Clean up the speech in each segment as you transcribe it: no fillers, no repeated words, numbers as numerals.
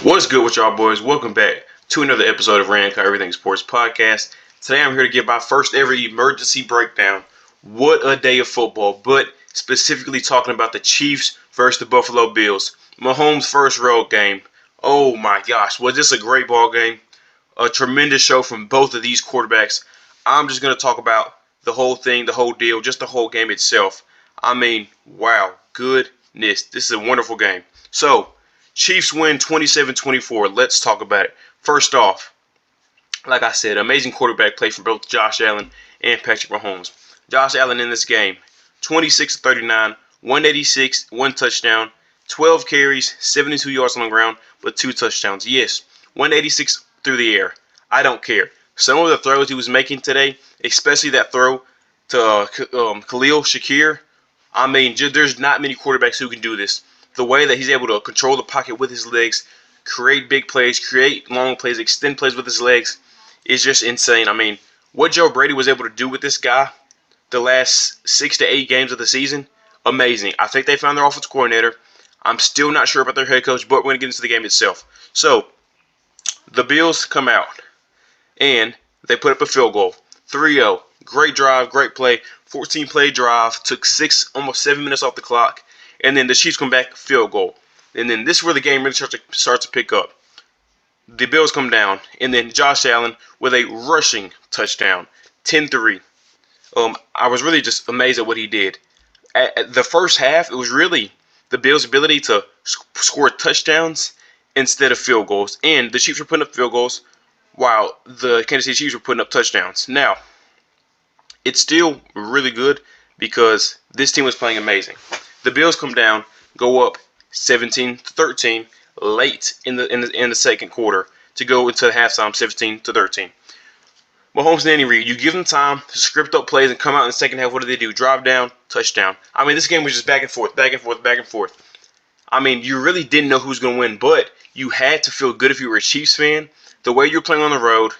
What's good with y'all boys? Welcome back to another episode of Ranco Everything Sports Podcast. Today I'm here to give my first ever emergency breakdown. What a day of football, but specifically talking about the Chiefs versus the Buffalo Bills. Mahomes' first road game. Oh my gosh, was this a great ball game? A tremendous show from both of these quarterbacks. I'm just going to talk about the whole thing, the whole deal, just the whole game itself. I mean, wow, goodness, this is a wonderful game. So, Chiefs win 27-24. Let's talk about it. First off, like I said, amazing quarterback play from both Josh Allen and Patrick Mahomes. Josh Allen in this game, 26-39, 186, one touchdown, 12 carries, 72 yards on the ground, but 2 touchdowns. Yes, 186 through the air. I don't care. Some of the throws he was making today, especially that throw to Khalil Shakir, I mean, there's not many quarterbacks who can do this. The way that he's able to control the pocket with his legs, create big plays, create long plays, extend plays with his legs is just insane. I mean, what Joe Brady was able to do with this guy the last 6 to 8 games of the season, amazing. I think they found their offensive coordinator. I'm still not sure about their head coach, but we're going to get into the game itself. So, the Bills come out, and they put up a field goal. 3-0. Great drive, great play. 14-play drive. Took almost 7 minutes off the clock. And then the Chiefs come back, field goal. And then this is where the game really starts to pick up. The Bills come down, and then Josh Allen with a rushing touchdown, 10-3. I was really just amazed at what he did. At the first half, it was really the Bills' ability to score touchdowns instead of field goals. And the Chiefs were putting up field goals while the Kansas City Chiefs were putting up touchdowns. Now, it's still really good because this team was playing amazing. The Bills come down, go up 17-13 late in the second quarter to go into the halftime 17-13. Mahomes and Andy Reid, you give them time to script up plays and come out in the second half. What do? Drive down, touchdown. I mean, this game was just back and forth, back and forth, back and forth. I mean, you really didn't know who was going to win, but you had to feel good if you were a Chiefs fan. The way you're playing on the road,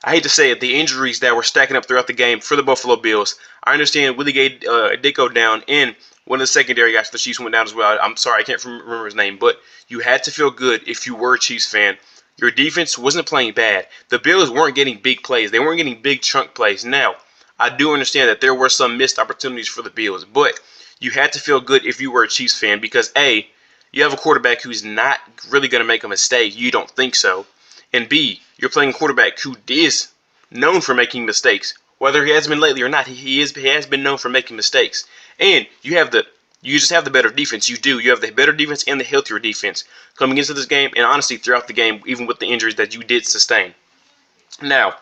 I hate to say it, the injuries that were stacking up throughout the game for the Buffalo Bills. I understand Willie Gay did go down, and one of the secondary guys for the Chiefs went down as well. I'm sorry, I can't remember his name, but you had to feel good if you were a Chiefs fan. Your defense wasn't playing bad. The Bills weren't getting big plays. They weren't getting big chunk plays. Now, I do understand that there were some missed opportunities for the Bills, but you had to feel good if you were a Chiefs fan because, A, you have a quarterback who's not really going to make a mistake. You don't think so. And B, you're playing a quarterback who is known for making mistakes. Whether he has been lately or not, he has been known for making mistakes. And you just have the better defense. You do. You have the better defense and the healthier defense coming into this game, and honestly throughout the game, even with the injuries that you did sustain. Now,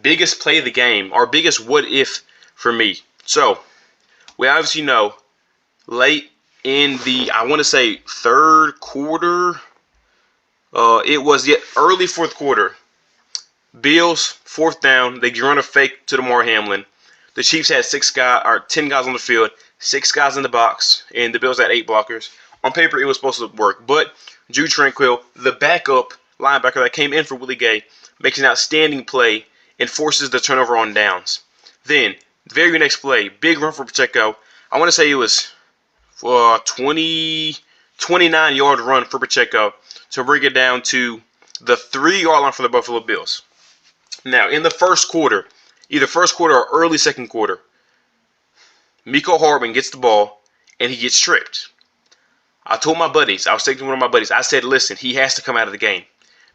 biggest play of the game, or biggest what if for me. So, we obviously know late in the, I want to say third quarter, it was yet early fourth quarter. Bills, fourth down, they run a fake to Damar Hamlin. The Chiefs had 10 guys on the field, 6 guys in the box, and the Bills had 8 blockers. On paper, it was supposed to work, but Drew Tranquill, the backup linebacker that came in for Willie Gay, makes an outstanding play and forces the turnover on downs. Then, the very next play, big run for Pacheco. I want to say it was 29-yard run for Pacheco to bring it down to the 3-yard line for the Buffalo Bills. Now, in the first quarter, either first quarter or early second quarter, Mecole Hardman gets the ball, and he gets stripped. I told my buddies, I was taking one of my buddies, I said, listen, he has to come out of the game.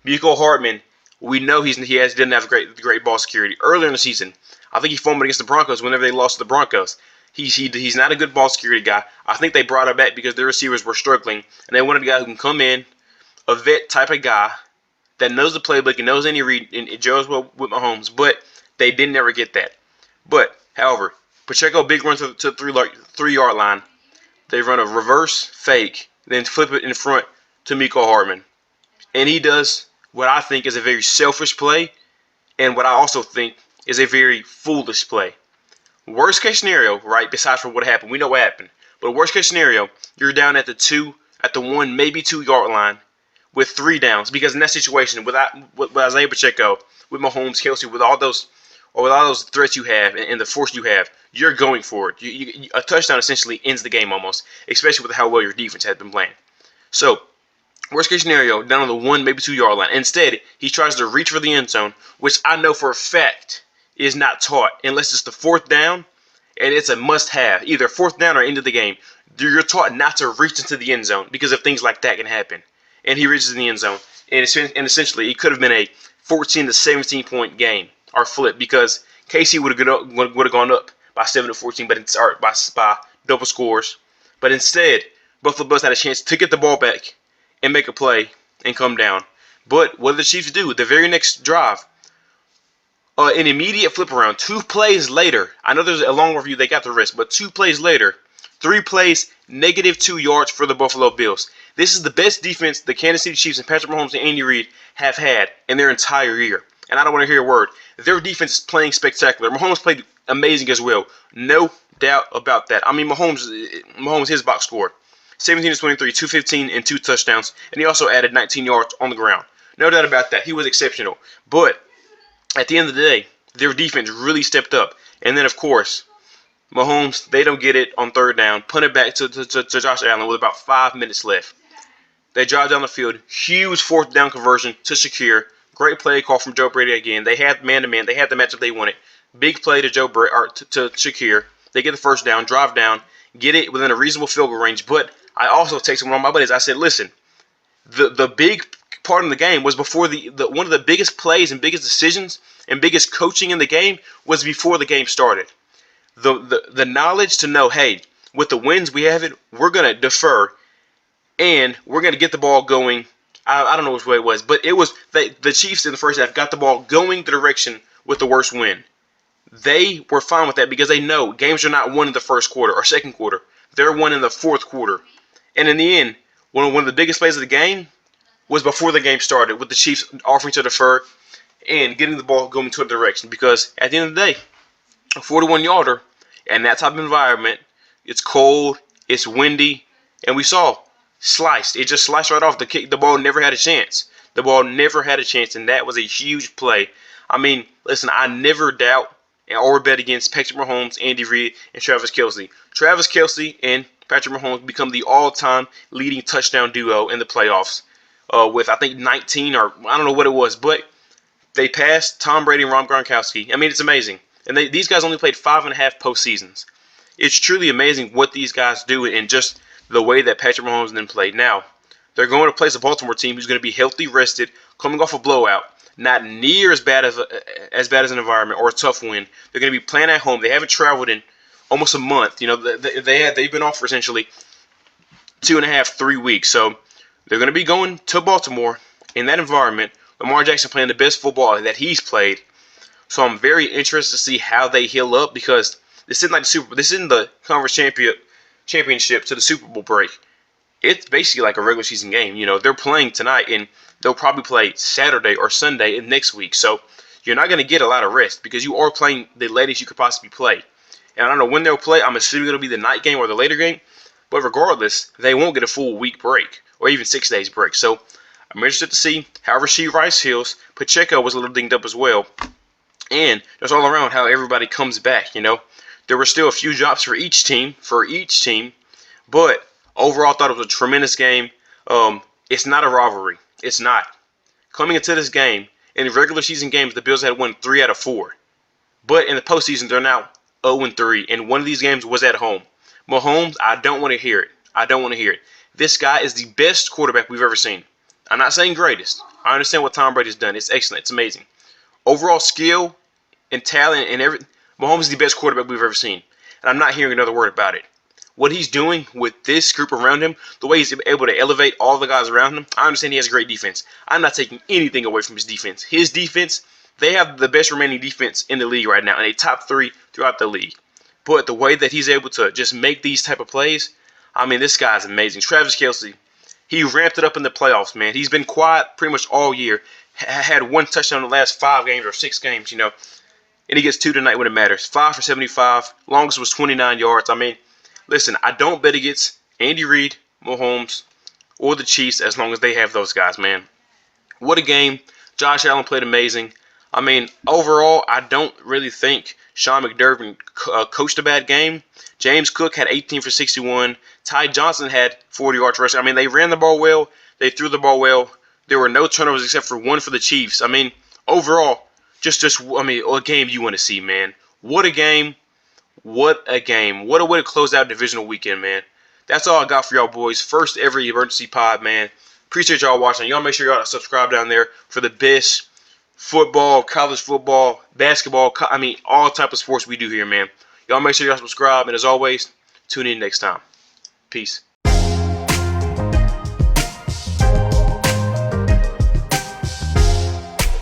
Mecole Hardman, we know didn't have great ball security. Earlier in the season, I think he fumbled against the Broncos whenever they lost to the Broncos. He's not a good ball security guy. I think they brought him back because their receivers were struggling, and they wanted a guy who can come in, a vet type of guy that knows the playbook and knows Andy Reid and Joe as well with Mahomes, but they didn't ever get that. But, however, Pacheco big run to the 3-yard line. They run a reverse fake, then flip it in front to Mecole Hardman. And he does what I think is a very selfish play and what I also think is a very foolish play. Worst case scenario, right, besides from what happened, we know what happened. But worst case scenario, you're down at the 1, maybe 2-yard line with 3 downs. Because in that situation, with Isaiah Pacheco, with Mahomes, Kelsey, with all those threats you have and the force you have, you're going for it. A touchdown essentially ends the game almost, especially with how well your defense has been playing. So, Worst case scenario, down on the 1, maybe 2 yard line. Instead, he tries to reach for the end zone, which I know for a fact is not taught unless it's the 4th down, and it's a must-have, either 4th down or end of the game. You're taught not to reach into the end zone because of things like that can happen. And he reaches in the end zone, and essentially it could have been a 14 to 17 point game or flip because KC would have gone up by 7 to 14, but it's by double scores. But instead, Buffalo Bills had a chance to get the ball back and make a play and come down. But what did the Chiefs do? The very next drive, an immediate flip around. 2 plays later, I know there's a long review, they got the rest, but 2 plays later, 3 plays, -2 yards for the Buffalo Bills. This is the best defense the Kansas City Chiefs and Patrick Mahomes and Andy Reid have had in their entire year. And I don't want to hear a word. Their defense is playing spectacular. Mahomes played amazing as well. No doubt about that. I mean, Mahomes his box score. 17 to 23, 215, and 2 touchdowns. And he also added 19 yards on the ground. No doubt about that. He was exceptional. But at the end of the day, their defense really stepped up. And then, of course, Mahomes, they don't get it on 3rd down. Punt it back to Josh Allen with about 5 minutes left. They drive down the field. Huge 4th down conversion to Shakir. Great play call from Joe Brady again. They had man-to-man. They had the matchup they wanted. Big play to to Shakir. They get the 1st down, drive down, get it within a reasonable field goal range. But I also texted one of my buddies. I said, listen, the big part in the game was before one of the biggest plays and biggest decisions and biggest coaching in the game was before the game started. The knowledge to know, hey, with the wins we have we're going to defer and we're going to get the ball going. I don't know which way it was, but it was the Chiefs in the first half got the ball going the direction with the worst win. They were fine with that because they know games are not won in the first quarter or second quarter. They're won in the 4th quarter. And in the end, one of the biggest plays of the game was before the game started, with the Chiefs offering to defer and getting the ball going to a direction. Because at the end of the day, a 41-yarder and that type of environment, it's cold, it's windy, and we saw sliced. It just sliced right off. The ball never had a chance. The ball never had a chance, and that was a huge play. I mean, listen, I never doubt or bet against Patrick Mahomes, Andy Reid, and Travis Kelce. Travis Kelce and Patrick Mahomes become the all-time leading touchdown duo in the playoffs with, I think, 19 or I don't know what it was, but they passed Tom Brady and Rob Gronkowski. I mean, it's amazing. And these guys only played 5.5 postseasons. It's truly amazing what these guys do and just the way that Patrick Mahomes then played. Now, they're going to place a Baltimore team who's going to be healthy, rested, coming off a blowout. Not near as bad as an environment or a tough win. They're going to be playing at home. They haven't traveled in almost a month. You know, they've been off for essentially 2.5, 3 weeks. So they're going to be going to Baltimore in that environment. Lamar Jackson playing the best football that he's played. So I'm very interested to see how they heal up because this isn't like this isn't the conference championship to the Super Bowl break. It's basically like a regular season game. You know, they're playing tonight and they'll probably play Saturday or Sunday next week. So you're not going to get a lot of rest because you are playing the latest you could possibly play. And I don't know when they'll play. I'm assuming it'll be the night game or the later game. But regardless, they won't get a full week break or even 6 days break. So I'm interested to see how Rashee Rice heals. Pacheco was a little dinged up as well. And just all around how everybody comes back, you know. There were still a few drops for each team. But overall, I thought it was a tremendous game. It's not a rivalry. It's not. Coming into this game, in the regular season games, the Bills had won 3 out of 4. But in the postseason, they're now 0-3. And one of these games was at home. Mahomes, I don't want to hear it. This guy is the best quarterback we've ever seen. I'm not saying greatest. I understand what Tom Brady's done. It's excellent. It's amazing. Overall skill and talent and everything, Mahomes is the best quarterback we've ever seen. And I'm not hearing another word about it. What he's doing with this group around him, the way he's able to elevate all the guys around him, I understand he has great defense. I'm not taking anything away from his defense. His defense, they have the best remaining defense in the league right now, and a top 3 throughout the league. But the way that he's able to just make these type of plays, I mean, this guy's amazing. Travis Kelce, he ramped it up in the playoffs, man. He's been quiet pretty much all year. Had 1 touchdown in the last 5 games or 6 games, you know. And he gets 2 tonight when it matters. 5 for 75. Longest was 29 yards. I mean, listen, I don't bet against Andy Reid, Mahomes, or the Chiefs as long as they have those guys, man. What a game. Josh Allen played amazing. I mean, overall, I don't really think Sean McDermott coached a bad game. James Cook had 18 for 61. Ty Johnson had 40 yards rushing. I mean, they ran the ball well. They threw the ball well. There were no turnovers except for one for the Chiefs. I mean, overall, a game you want to see, man. What a game. What a game. What a way to close out divisional weekend, man. That's all I got for y'all boys. First ever emergency pod, man. Appreciate y'all watching. Y'all make sure y'all subscribe down there for the best football, college football, basketball, all type of sports we do here, man. Y'all make sure y'all subscribe. And as always, tune in next time. Peace.